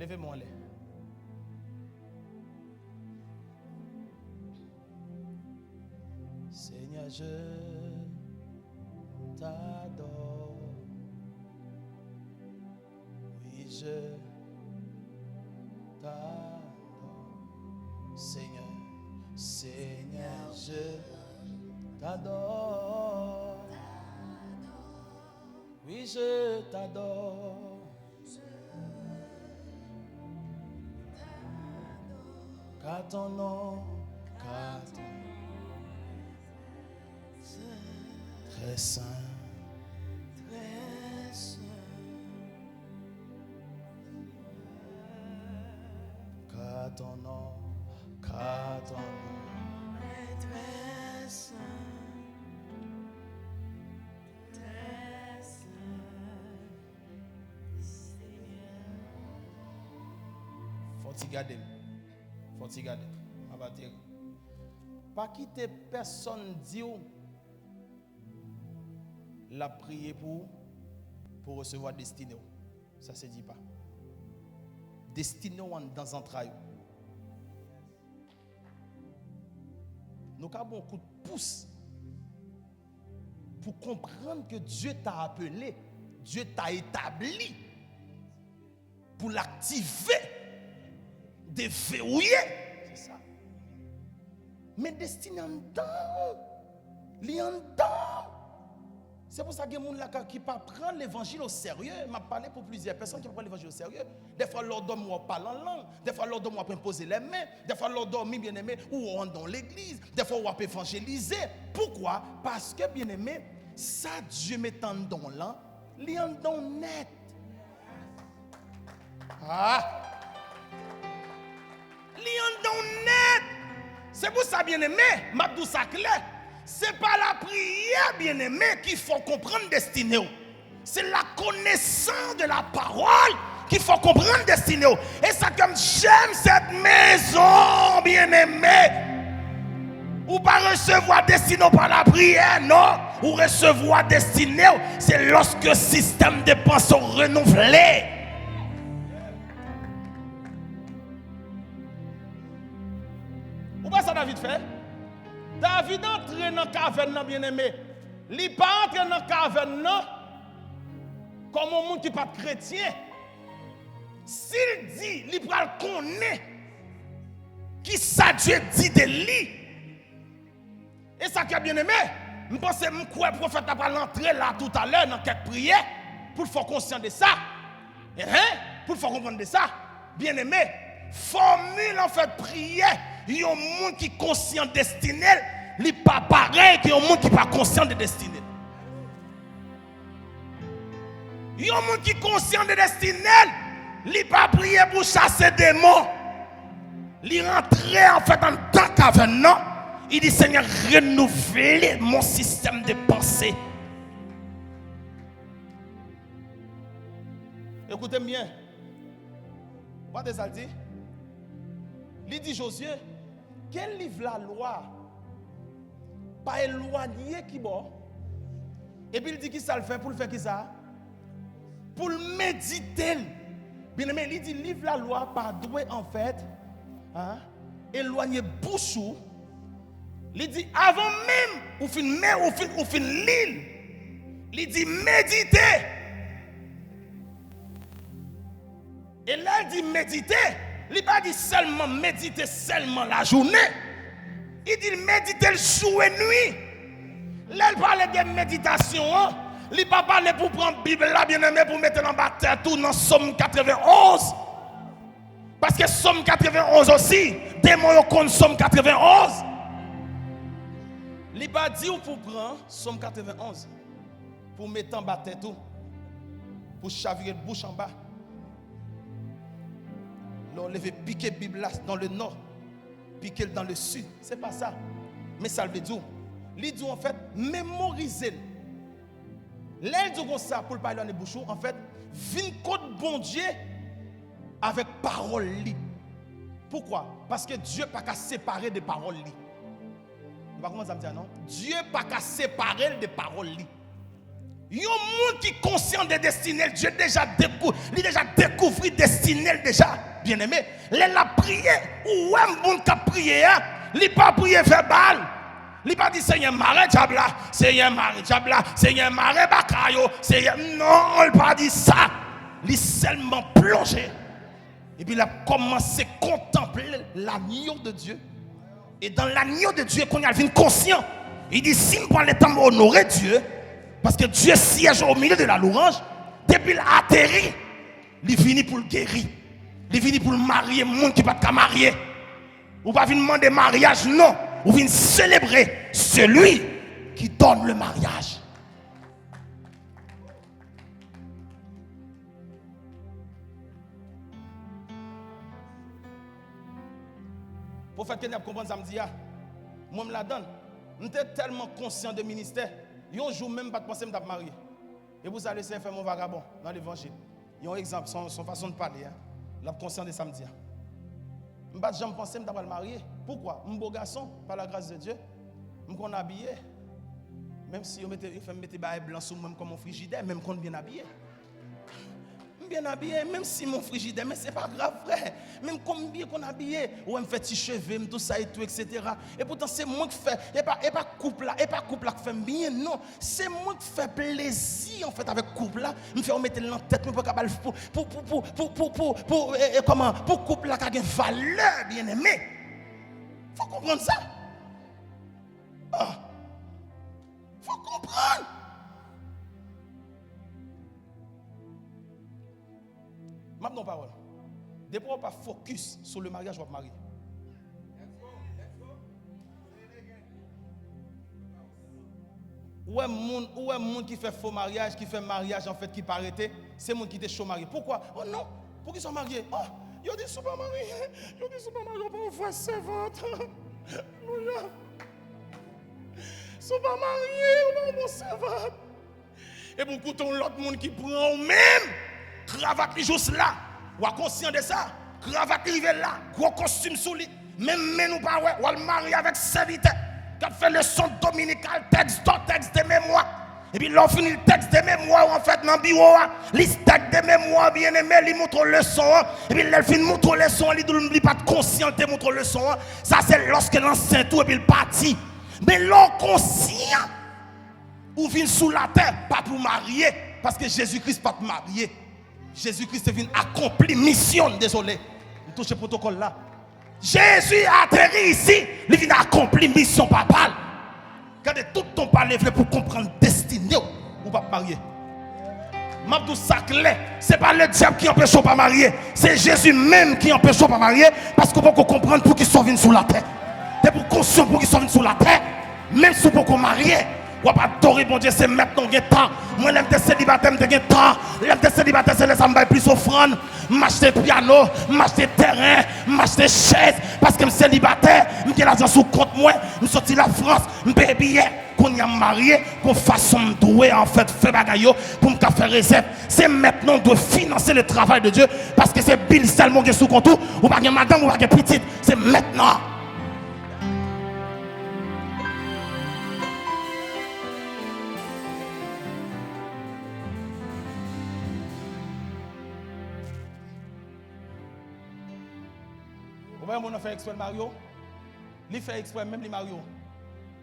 Levez-moi les. Seigneur, je t'adore. Oui, je t'adore. Seigneur, Seigneur, je t'adore. Oui, je t'adore. Car ton nom, car ton très saint, très saint. Car ton nom est très saint, très saint, Seigneur. Faut-il garder? Faut-il garder? Pas quitter personne dit la prier pour recevoir destiné. Ça se dit pas. Destiné dans entrailles. Nous avons un coup de pouce pour comprendre que Dieu t'a appelé, Dieu t'a établi pour l'activer, déverrouiller. C'est ça. Mais destiné en dedans, c'est pour ça que les gens qui ne prennent pas l'évangile au sérieux. Je parlé pour plusieurs personnes qui prennent l'évangile au sérieux. Des fois, leur donne moi parle en langue. Des fois, leur donne moi imposer les mains. Des fois, leur donne bien aimé ou on dans l'église. Des fois, on peut évangéliser. Pourquoi? Parce que bien aimé, ça Dieu met en don là, il en don net. Ah! Il en don net. C'est pour ça bien aimé, m'a dit ça clair. C'est pas la prière, bien-aimé, qu'il faut comprendre destinée. C'est la connaissance de la parole qu'il faut comprendre destinée. Et ça comme j'aime cette maison, bien-aimé. Ou pas recevoir destinée par la prière, non. Ou recevoir destinée, c'est lorsque le système de pensée renouvelé. Ou pas ça David fait? David entre dans la caverne, bien-aimé. Il n'est pas entré dans la caverne comme un monde qui n'est pas chrétien. S'il dit, il va le connaître. Qui ça Dieu dit de lui? Et ça qui est bien-aimé, je pense que le prophète a l'entrée là tout à l'heure dans quelques prières pour le faire conscient de ça. Pour le faire comprendre de ça. Bien-aimé, formule en fait prière. Il y a un monde qui est conscient de destinée, il n'est pas pareil qu'il y a un monde qui n'est pas conscient de destinée. Il y a un monde qui est conscient de destinée, il n'est pas prié pour chasser des démons. Il rentre en fait en tant qu'avenant. Il dit Seigneur, renouvelez mon système de pensée. Écoutez bien. What does that dit? Il dit Josué, quel livre la loi pas éloigné qui bon? Et puis il dit qui ça le fait pour le faire qui ça? Pour le méditer. Bien aimé, il dit livre la loi pas doué en fait éloigner bouchou. Il dit avant même ou fin l'île. Il dit méditer. Et là il dit méditer. Il ne pas dit seulement méditer seulement la journée. Il dit méditer le jour et nuit. Là, il parle de méditation. Il ne pas parler pour prendre la Bible là, bien aimé, pour mettre en bas tout dans Somme 91. Parce que Somme 91 aussi, démon contre Somme 91. Il ne pas dit pour prendre Somme 91. Pour mettre en bas tout. Pour chavirer le bouche en bas. On lever piquer Bible dans le nord, piquer dans le sud. C'est pas ça. Mais ça veut dire, il dit en fait, mémoriser. L'aide dit comme ça pour le parler dans les bouchons, en fait, vin code bon Dieu avec parole li. Pourquoi? Parce que Dieu n'a pas qu'à séparer des paroles li. Vous va comment ça me dit non? Dieu n'a pas qu'à séparer des paroles li. Il y a un monde qui est conscient des destinées. Dieu déjà découvert destinées déjà. Bien aimé, il a prié. Ou un monde qui a prié, il n'a pas prié verbal. Il n'a pas dit Seigneur Maré Diabla, Seigneur Maré Diabla, Seigneur Maré Bakayo, Seigneur. Non, il n'a pas dit ça. Il a seulement plongé. Et puis il a commencé à contempler l'agneau de Dieu. Et dans l'agneau de Dieu, qu'on a vu conscient, il dit si je prends le temps d'honorer Dieu, parce que Dieu siège au milieu de la louange, depuis qu'il a atterri, il finit pour le guérir. Il finit pour le marier, le monde qui ne peut pas marier. Ou pas venir demander mariage, non. Ou venir célébrer celui qui donne le mariage. Pour faire que nous comprenions ça, moi je la donne. Je suis tellement conscient de ministère. Un jour même pas de penser que je vais me marier. Et vous allez essayer de faire mon vagabond dans l'évangile. Il y a un exemple, son façon de parler. La conscience de samedi. Je ne vais jamais penser que je vais me marier. Pourquoi? Je suis un beau garçon, par la grâce de Dieu. Je suis habillé. Même si je me mets des blancs sur moi comme mon frigidaire, même quand je suis bien habillé. Bien habillé, même si mon frigidaire, mais c'est pas grave, frère. Même combien qu'on habillé, ou me fait petit cheveux, tout ça et tout, etc. Et pourtant, c'est moi qui fais, et pas couple là, qui fait bien, non. C'est moi qui fais plaisir, en fait, avec couple là. Me fait mettre dans la tête, pour couple là, qui a une valeur, bien aimé. Faut comprendre ça. Faut comprendre. Maintenant, parole. Depuis on pas focus sur le mariage, on va marier. Où est monde qui fait faux mariage, qui fait mariage en fait, qui pas arrêté, c'est monde qui était chaud marié. Pourquoi? Oh non, pour qu'ils soient mariés. Oh, ils ont dit super marié. Ils ont dit super marié, on va voir servante. Super marié, on va voir servante. Et beaucoup de l'autre monde qui prend même. Cravate li juste là, ou a conscient de ça, cravate li là, gros costume sous lui, même nous pas ouais, ou le marier avec serviteur, qui a fait le son dominical, texte de mémoire. Et puis l'on finit le texte de mémoire en fait dans le bureau, les texte de mémoire bien aimé, il montre le son, et puis il finit montre le son, il n'est pas conscient de montrer le son. Ça c'est lorsque l'ancien tout et puis il partit. Mais l'on conscient ou vient sous la terre pas pour marier, parce que Jésus-Christ pas pour marier. Jésus-Christ est venu accomplir mission, désolé. Vous touchez le protocole là. Jésus a atterri ici, il vient accomplir mission papale. Quand tout ton parler pour comprendre destinée ou pas marier. Mabdou Saclé, ce n'est pas le diable qui empêche pas marier, c'est Jésus même qui empêche pas marier parce qu'on peut comprendre pour qu'ils soient venus sur la terre. C'est pour conscient pour qu'ils soient venus sur la terre, même si vous pouvez marier. Ou pas adorer bon Dieu, c'est maintenant qu'il y a temps. Moi, l'aime des célibataires, il y a temps. L'aime des célibataires, c'est les ambages plus offrandes. M'acheter piano, m'acheter terrain, m'acheter chaise. Parce que je suis célibataire, je l'argent sous compte moi. Je suis sorti de la France, je paye billet. Qu'on y a marié, pour façon de douer, en fait, faire bagaille, pour me faire réserve. C'est maintenant de financer le travail de Dieu. Parce que c'est Bill seulement qui est sous compte. Ou pas de madame, ou pas de petite. C'est maintenant. On a fait exprès Mario, il fait exprès même les Mario.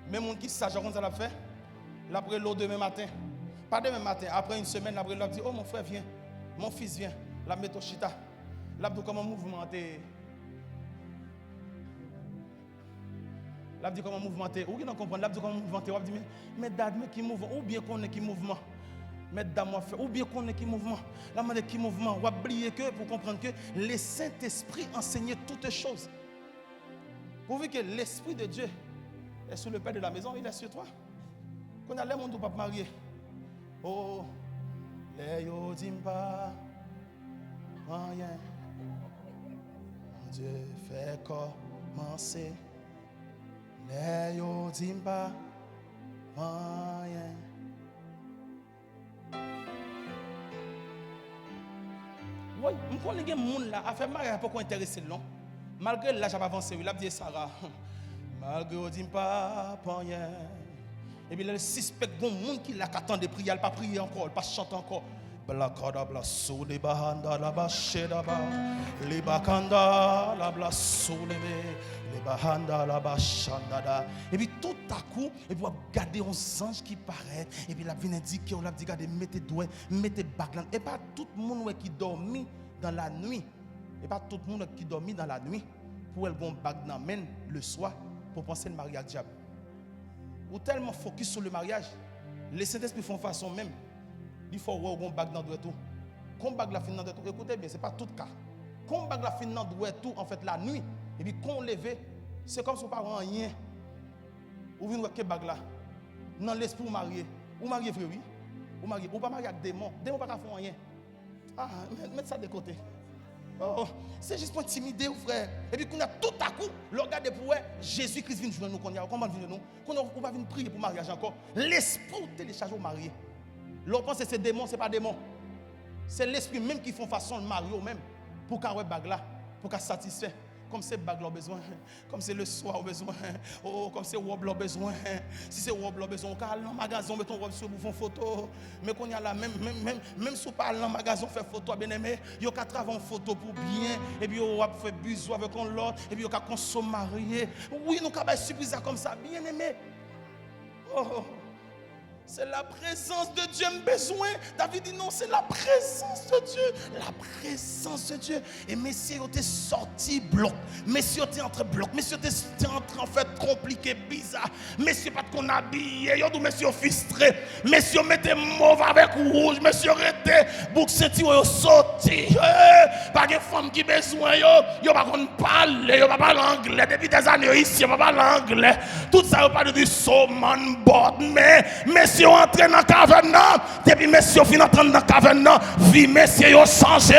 Même mon qui sage comme ça l'a fait, l'après l'eau demain matin. Pas demain matin, après une semaine, après l'a dit oh mon frère viens, mon fils vient, la met au chita. L'a dit comment mouvementer. L'a dit comment mouvementer. Ou qui non comprendre, l'a dit comment mouvementer. On dit mais dad mais qui mouvement ou bien qu'on est qui mouvement. Mesdames, ou bien qu'on est qui mouvement. La manière qui mouvement. On va oublier que pour comprendre que le Saint-Esprit enseignait toutes choses. Pour voir que l'Esprit de Dieu est sur le père de la maison, il est sur toi. Quand on a les gens qui ne pas marier. Oh, les yo pas rien. Dieu fait commencer. Les yo pas rien. Oui, je connais des gens là, à faire mariage pour qu'on intéresse non. Malgré l'âge avancé, il a dit Sarah, malgré on dit pas rien, Et puis le suspect, bon monde qui l'a qu'attend de prier, elle pas prier encore, elle pas chanter encore. Blakada blaso de bahanda la bashedaba, les bakanda la blaso les bahanda la bashandada. Et puis tout à coup, et puis regarder un ange qui paraît, et puis la vient indiquer, on l'a dit regardez, mettez doigt, mettez bague. Et pas tout le monde qui dormit dans la nuit, et pas tout le monde qui dormit dans la nuit pour elle gon bague dans main le soir pour penser le mariage diable. Ou tellement focus sur le mariage, les Saint-Esprit font façon même. Il faut avoir un bague dans le tout. Quand bague la fin dans le tout, écoutez bien, ce n'est pas tout le cas. Quand bague la fin dans le tout, en fait, la nuit, et puis quand on lève, c'est comme si on ne parlait rien. Ou vous voyez bague là, dans l'esprit marié. Ou marié frère, oui. Ou marié, ou pas marié avec des démons. Démons pas faire rien. Ah, mettez ça de côté. Oh, c'est juste pour intimider, frère. Et puis qu'on a tout à coup, le regard pour Jésus-Christ vient jouer nous, qu'on y a, comment vient nous, qu'on va venir prier pour mariage encore. L'esprit télécharge au marié. L'on pense que c'est démon, ce n'est pas démon. C'est l'esprit même qui font façon de marier même pour qu'un bague là, pour qu'un satisfait. Comme c'est bague là besoin, comme c'est le soir besoin, oh, comme c'est robe là besoin. Si c'est robe là besoin, on va aller dans le magasin, mettre ton robe sur pour faire photo. Mais qu'on y a là, même si on parle dans le magasin, on fait photo, bien aimé, il y a qu'à travailler en photo pour bien, et puis on va faire bisous avec l'autre, et puis on va consommer marié. Oui, nous avons surprise comme ça, bien aimé. Oh. C'est la présence de Dieu besoin. David dit non, c'est la présence de Dieu. La présence de Dieu. Et messieurs, vous êtes sorti bloc. Messieurs, vous êtes entre bloc. Messieurs, vous êtes en fait compliqué, bizarre. Messieurs, pas qu'on habillé. Vous messieurs, frustrés. Messieurs, mettez mauve avec rouge. Messieurs, arrêtez. Bouc senti, vous sorti. Pas de femme qui besoin. Vous pas qu'on parle. Vous pas parler anglais. Depuis des années ici, vous pas parler anglais. Tout ça, vous pas de so man board. Mais, messieurs entrent dans la caverne, depuis messieurs finissent d'entrer dans la caverne, vie messieurs ont changé.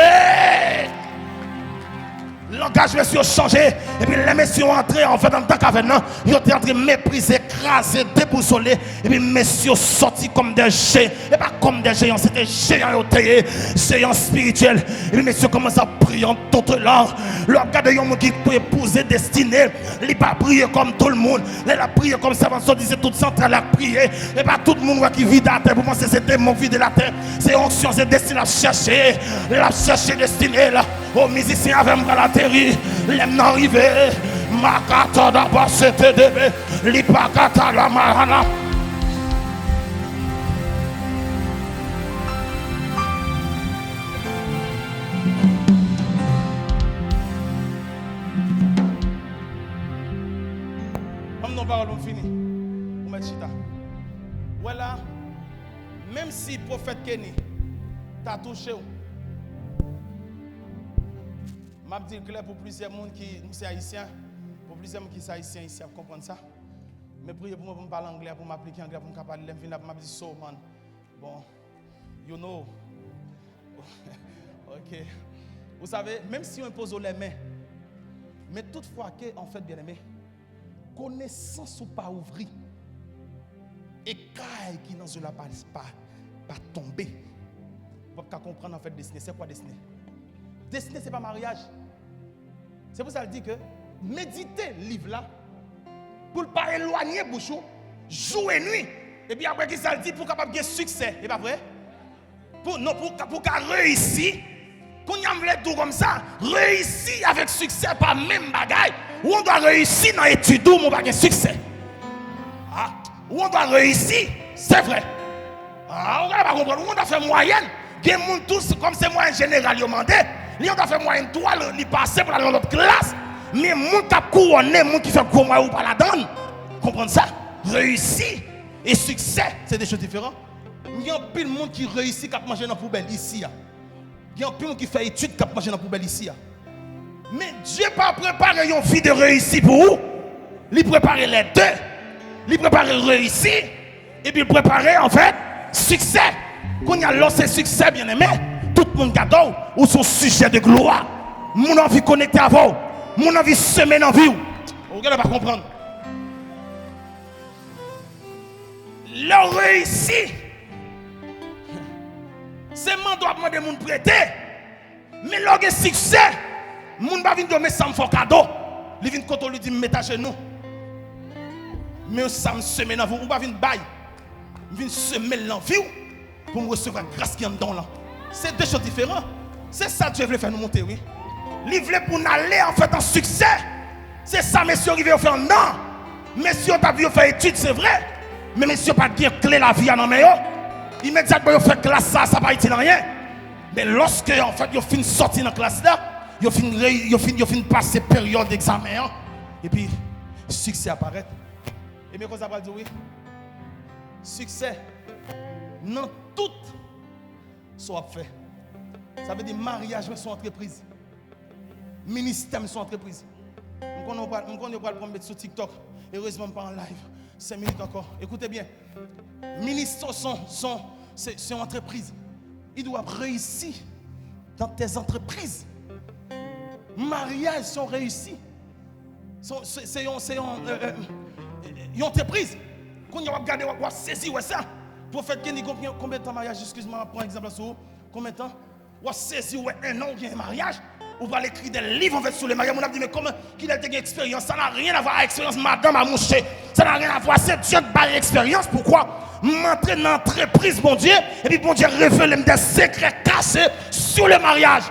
Le langage messieurs a changé. Et puis les messieurs ont entré en fait dans la caverne, ils ont été entrés méprisés, écrasés, déboussolés. Et puis messieurs sortis comme des géants. Et pas comme des géants, c'était géants géants spirituels. Et puis messieurs commencent à prier en toute langue. Le regard de gens qui peut épouser destinée. Il n'a pas prié comme tout le monde. Il a prié comme ça, on disait toute centrale à prier. Et pas tout le monde qui vit dans la terre. Pour moi, c'est démon vide de la terre. C'est onction, c'est destiné à chercher. La chercher destinée là. Aux musiciens avec moi la terre. L'aime arrivé. Makata d'abord c'était débé. L'ipakata la marana. Parole fini. Pour mettre chita. Voilà. Même si le prophète Kenny t'a touché, m'a dit clair pour plusieurs monde qui sont haïtiens, pour plusieurs monde qui sont haïtiens ici, vous comprenez ça? Mais priez pour moi pour me parler anglais, pour m'appliquer anglais, pour me parler anglais, pour me dire so man. Bon, you know. OK. Vous savez, même si on impose les mains, mais toutefois que en fait bien aimé, connaissance ou pas ouvrir et caille qui dans cela pas tomber. Vous pouvez comprendre en fait destinée. C'est quoi destinée? Destinée c'est pas mariage. C'est pour ça qu'il dit que méditez le livre là pour ne pas éloigner bouchon, jouer nuit. Et puis après qu'il ça dit pour capable de succès, et pas vrai? Pour réussir. Quand on a tout comme ça, réussir avec succès, pas même bagaille. Où on doit réussir dans l'étude, où on va avoir succès. Ah, où on doit réussir, c'est vrai. Ah, on va pas comprendre. Où on doit faire moyenne. Les gens tous, comme c'est moyenne générale, ils ont demandé. Ils ont fait moyenne 3, ils passent pour aller dans notre classe. Mais les gens qui ont couronné, les gens qui font gros moyen ou pas la donne. Comprenez ça? Réussir et succès, c'est des choses différentes. Il y a plein de monde qui réussit à manger dans la poubelle ici. Il y a plein de monde qui fait études qui manger dans la poubelle ici. Mais Dieu n'a pas préparé une vie de réussite pour vous. Il prépare les deux. Il prépare réussir. Et puis il prépare en fait succès. Quand il y a lancé succès, bien aimé, tout le monde adore ou son sujet de gloire. Mon envie connecté à vous. Mon envie semer dans la vie. Vous ne pas comprendre. Le réussite. C'est mon doit demander mon prêter. Mais le succès. Moun ba vin do me sam fò cadeau. Li vin koto lui dit metta chez nous. Mais ça me seme dans vous, ou ba vin bay. je viens semer l'envie pour me recevoir la grâce qui est en dedans là. C'est deux choses différentes. C'est ça que Dieu veut faire nous monter, oui. Il veut pour nous aller en fait en succès. C'est ça, messieurs, qui veut faire non. Messieurs, t'as vu faire études, c'est vrai. Mais messieurs, pas de clé la vie à non, immédiatement, ils font classe ça, ça va être rien. Mais lorsque, en fait, ils finissent sortir dans la classe là, ils finissent passer période d'examen. Et puis, succès apparaît. Et bien, quoi ça va dire, oui? Succès, dans tout, soit fait. Ça veut dire mariage, mais son entreprise. Ministère, mais son entreprise. Je ne vais pas le mettre sur TikTok. Heureusement, pas en live. 5 minutes encore. Écoutez bien. Ministère, c'est une entreprise. Ils doivent réussir dans tes entreprises. Mariage sont réussis. C'est une entreprise. Quand on va regarder, on va saisir ça. Pour faire combien de temps mariage? Excuse-moi, prends un exemple sur combien de temps? On va saisir 1 an ou bien un mariage. On va écrire des livres en fait, sur le mariage. On a dit, mais comment qu'il a une expérience? Ça n'a rien à voir avec l'expérience, madame a mouché. Ça n'a rien à voir. C'est Dieu qui a l'expérience. Pourquoi? M'entrer dans l'entreprise, bon Dieu. Et puis, bon Dieu, révèle des secrets cachés sur le mariage.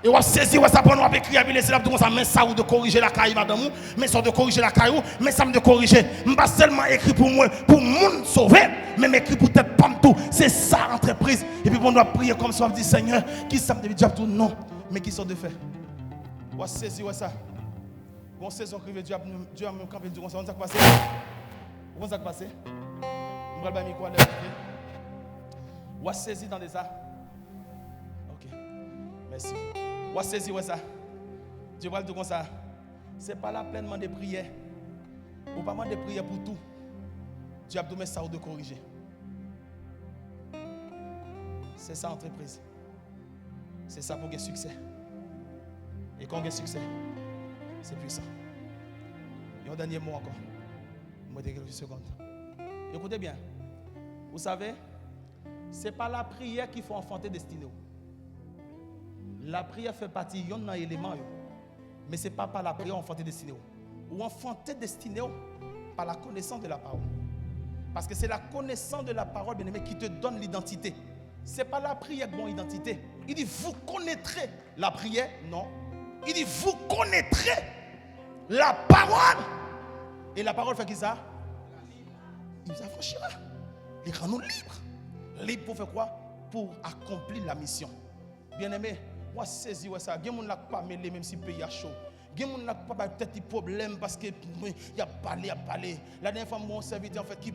Et on va saisir, ça prend, on va écrire, et c'est là pour ça, mais ça ou de corriger la caille, madame, mais ça de corriger la caille, mais ça me de corriger. Je ne pas seulement écrit pour moi, pour monde sauver, mais m'écrit pour tête pas tout. C'est ça l'entreprise. Et puis on doit prier comme ça, on dit Seigneur, qui ça me dit tout non, mais qui sont de fait. On va saisir ça. On sait que Dieu a me campé du conseil. On sait quoi passer. On sait quoi passer. On va le micro à l'air. On va saisir dans des ça. OK. Merci. On va saisir ça. Dieu va le dire comme ça. Ce n'est pas la pleinement de prière. Ou pas de prière pour tout. Dieu a donné ça ou de corriger. C'est ça l'entreprise. C'est ça pour gagner succès. Et quand on gagne succès, c'est puissant. Et un dernier mot encore. Je vais quelques secondes. Écoutez bien. Vous savez, ce n'est pas la prière qu'il faut enfanter destinée. La prière fait partie d'un élément. Mais ce n'est pas par la prière enfanter destinée. Ou enfanter destinée par la connaissance de la parole. Parce que c'est la connaissance de la parole, bien aimé, qui te donne l'identité. Ce n'est pas la prière qui donne l'identité. Il dit, vous connaîtrez la prière. Non. Il dit, vous connaîtrez la parole. Et la parole fait qui ça? Il nous affranchira. Il rend nous libres. Libres pour faire quoi? Pour accomplir la mission. Bien aimé, moi saisi ça. Il y a des gens qui ne sont pas mêlés même si le pays est chaud. Il y a des gens qui n'ont pas peut-être des problèmes parce qu'il y a parlé. La dernière fois, mon serviteur en fait, qui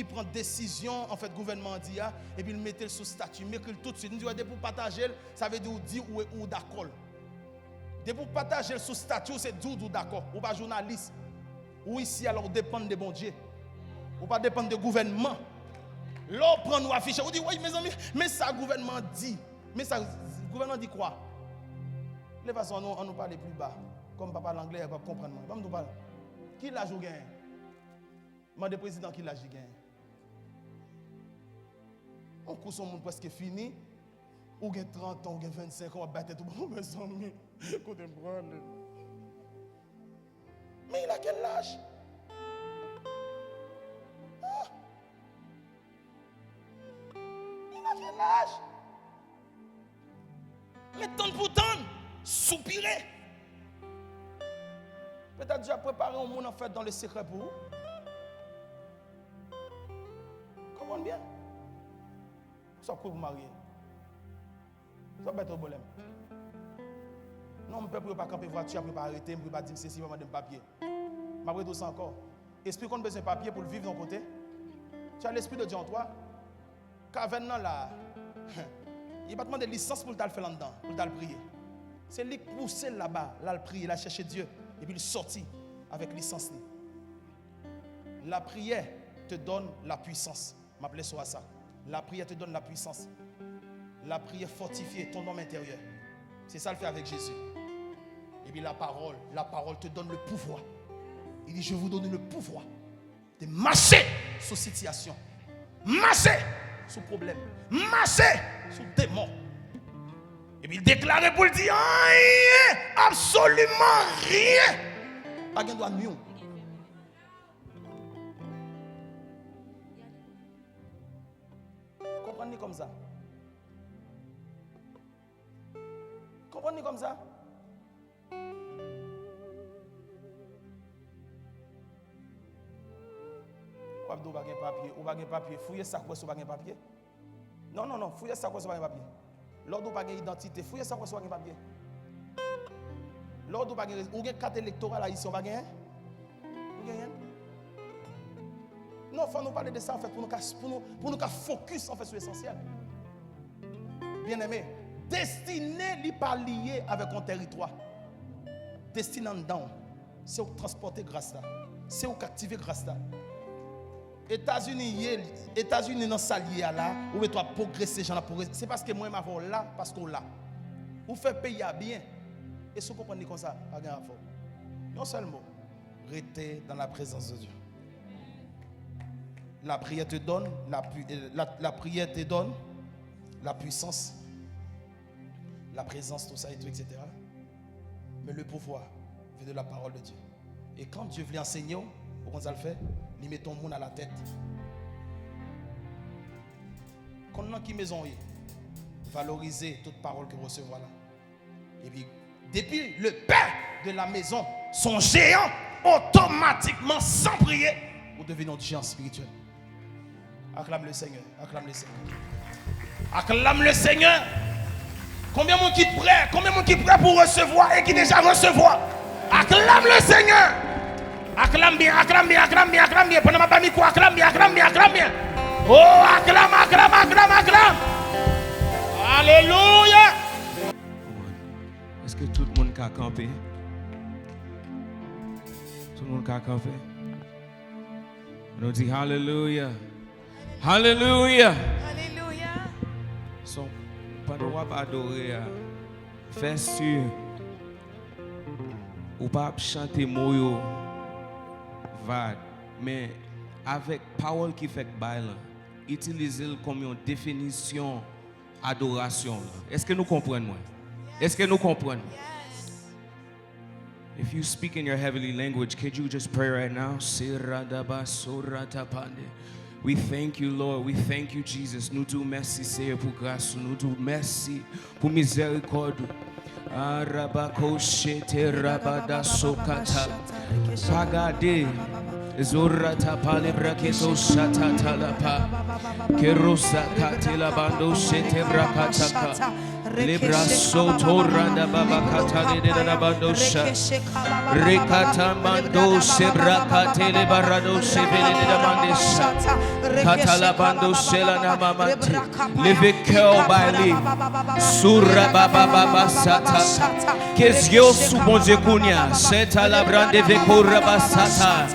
prend décision, en fait, gouvernement dit, et puis il met sur statut, il met tout de suite. Il dit, pour partager, ça veut dire ou d'accord. Pour partager sur statut, c'est dire ou d'accord. Ou pas journaliste. Ou ici, alors, dépend de bon Dieu. Ou pas dépendre du gouvernement. Là, on prend nous afficher. On dit, oui, mes amis, mais ça, le gouvernement dit. Mais ça, le gouvernement dit quoi? De toute façon, on nous parle plus bas. Comme papa l'anglais, il va comprendre. Nous parle. Qui l'a joué gagné? Moi, le président qui l'a joué gagné. On court son monde presque fini. Ou gagne 30 ans, ou gagne 25 ans, on va battre tout le monde. Mes amis, écoutez, mais il a quel âge? Il a quel âge? Mais temps pour temps, soupirer. Peut-être déjà préparé un monde en fait dans le secret pour vous. Comment bien? Ça quoi vous marier? Ça va être un problème. Non, je ne peux pas camper voiture, je ne peux pas arrêter, je ne peux pas dire que c'est si, je vais demander un papier. Mais après tout ça encore. Esprit qu'on a besoin de papier pour le vivre de ton côté. Tu as l'esprit de Dieu en toi. Car maintenant là, il va te demander licence pour le faire là-dedans, pour le prier. C'est lui qui pousse là-bas, là le prier, là chercher Dieu, et puis il sortit avec licence. La prière te donne la puissance. M'appelez ça à ça. La prière te donne la puissance. La prière fortifie ton homme intérieur. C'est ça le fait avec Jésus. Et puis la parole te donne le pouvoir. Il dit, je vous donne le pouvoir de marcher sur situation, marcher sur problème, marcher sur démon. Et puis il déclare pour le dire, rien, absolument rien. Pas de droit de mieux. comme ça. Comprenez comme ça? Ou pas papier, ou pas papier, fouillez ça quoi, ou pas papier. Non, non, non, fouillez ça quoi, ou pas papier. Lors ou pas identité, fouillez ça quoi, ou pas papier. Lors ou pas ou une carte électorale là ici, on va gagner. Non, il faut nous parler de ça en fait pour nous focus en fait sur l'essentiel. Bien aimé, destiné n'est pas lié avec un territoire. Destiné en dedans, c'est où transporter grâce à, c'est où activer grâce à. États-Unis dans sa lié là, où tu as progressé, j'en ai progressé. C'est parce que moi je m'avons là, parce qu'on là. Vous faites payer bien. Et si vous comprenez comme ça, pas de rapport. Non seulement, restez dans la présence de Dieu. La prière te donne, la prière te donne la puissance, la présence, tout ça et tout, etc. Mais le pouvoir vient de la parole de Dieu. Et quand Dieu veut enseigner, comment ça le fait? Il met ton monde à la tête. Quand on a qui maison, valoriser toute parole que vous recevez là. Et puis, depuis le père de la maison, son géant, automatiquement, sans prier, vous devenez un géant spirituel. Acclame le Seigneur, acclame le Seigneur. Acclame le Seigneur. Combien de monde qui est prêt? Combien de monde qui est prêt pour recevoir et qui déjà recevoir? Acclame le Seigneur. Acclame bien, acclame bien, acclame bien, acclame bien. Pendant ma famille, quoi? Acclame bien, acclame bien, acclame bien. Oh, acclame, acclame, acclame, acclame. Alléluia. Est-ce que tout le monde a campé? Tout le monde a campé? On nous dit Alléluia. Alléluia. Alléluia. So, pendant qu'on va adorer, fais sûr, ou pas chanter moyo, vague, mais avec parole qui fait bail, utiliser comme une définition adoration. Est-ce que nous comprenons? Est-ce que nous comprenons? Yes. If you speak in your heavenly language, could you just pray right now? We thank you, Lord. We thank you, Jesus. Nous te merci, Seigneur, pour grâce. Nous te merci pour miséricorde. Arabakoshete rabada sokata. Pagade. Zorata palebra keso shata talapa. Kerosa katila bando shete brakataka. Libra soto randa baba katale de la bando sha. Rekata mando sebra katele barado sebele de la bandesha. Katala bando shela na mamati. Leve cœur baili. Surra baba baba sata. Qu'est-ce que sous bon Dieu kounya. C'est à la brande vekora basata.